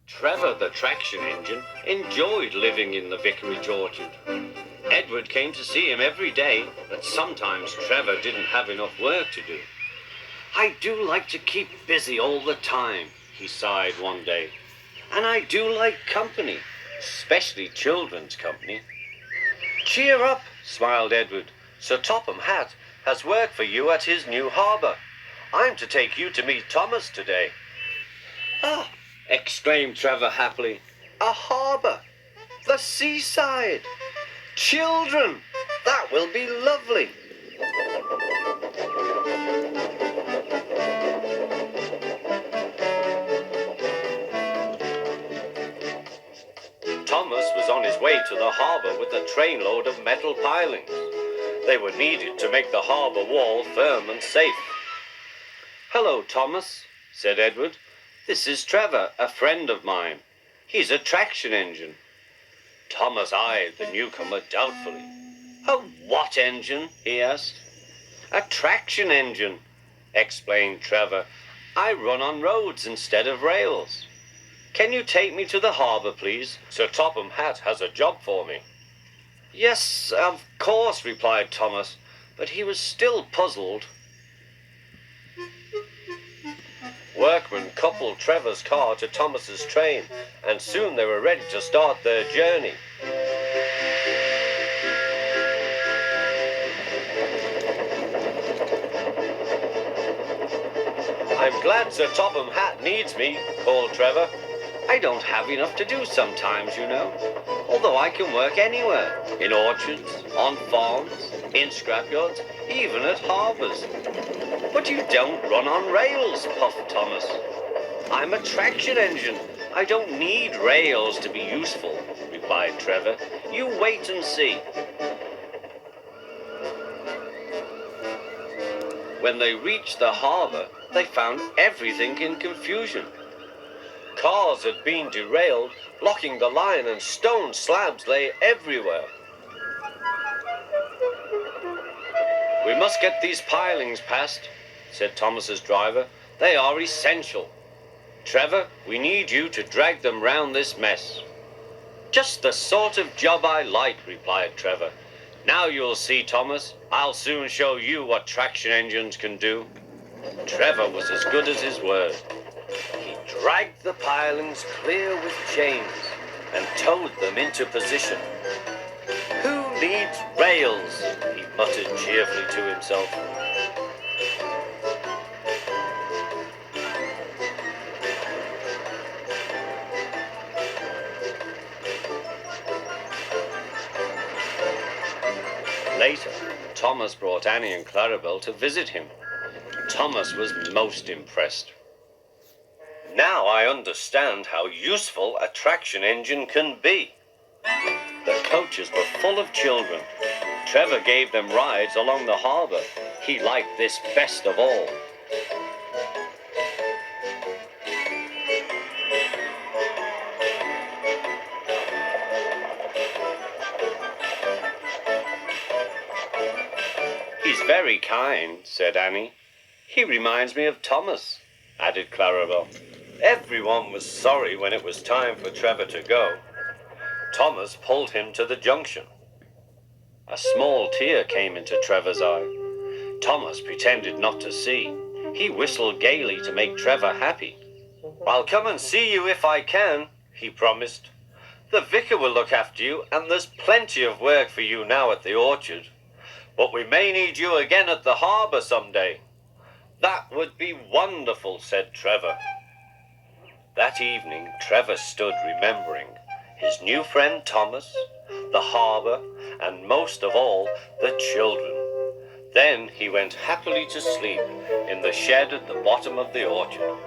Trevor, the traction engine, enjoyed living in the vicarage orchard. Edward came to see him every day, but sometimes Trevor didn't have enough work to do. "I do like to keep busy all the time," he sighed one day. "And I do like company, especially children's company." "Cheer up," smiled Edward. "Sir Topham Hatt has work for you at his new harbour. I'm to take you to meet Thomas today." "Ah!" exclaimed Trevor happily. "A harbour! The seaside! Children! That will be lovely!" Thomas was on his way to the harbour with a trainload of metal pilings. They were needed to make the harbour wall firm and safe. "Hello, Thomas," said Edward. "This is Trevor, a friend of mine. He's a traction engine." Thomas eyed the newcomer doubtfully. "A what engine?" he asked. "A traction engine," explained Trevor. "I run on roads instead of rails. Can you take me to the harbour, please? Sir Topham Hatt has a job for me." "Yes, of course," replied Thomas, but he was still puzzled. Workmen coupled Trevor's car to Thomas's train, and soon they were ready to start their journey. "I'm glad Sir Topham Hatt needs me," called Trevor. "I don't have enough to do sometimes, you know, although I can work anywhere, in orchards, on farms, in scrapyards, even at harbours." "But you don't run on rails," puffed Thomas. "I'm a traction engine. I don't need rails to be useful," replied Trevor. "You wait and see." When they reached the harbour, they found everything in confusion. Cars had been derailed, blocking the line, and stone slabs lay everywhere. "We must get these pilings past," said Thomas's driver. "They are essential. Trevor, we need you to drag them round this mess." "Just the sort of job I like," replied Trevor. "Now you'll see, Thomas. I'll soon show you what traction engines can do." Trevor was as good as his word. He dragged the pilings clear with chains and towed them into position. "Who needs rails?" he muttered cheerfully to himself. Later, Thomas brought Annie and Clarabel to visit him. Thomas was most impressed. "Now I understand how useful a traction engine can be." The coaches were full of children. Trevor gave them rides along the harbour. He liked this best of all. "He's very kind," said Annie. "He reminds me of Thomas," added Clarabel. Everyone was sorry when it was time for Trevor to go. Thomas pulled him to the junction. A small tear came into Trevor's eye. Thomas pretended not to see. He whistled gaily to make Trevor happy. "I'll come and see you if I can," he promised. "The vicar will look after you, and there's plenty of work for you now at the orchard. But we may need you again at the harbour someday." "That would be wonderful," said Trevor. That evening, Trevor stood remembering his new friend Thomas, the harbour, and most of all, the children. Then he went happily to sleep in the shed at the bottom of the orchard.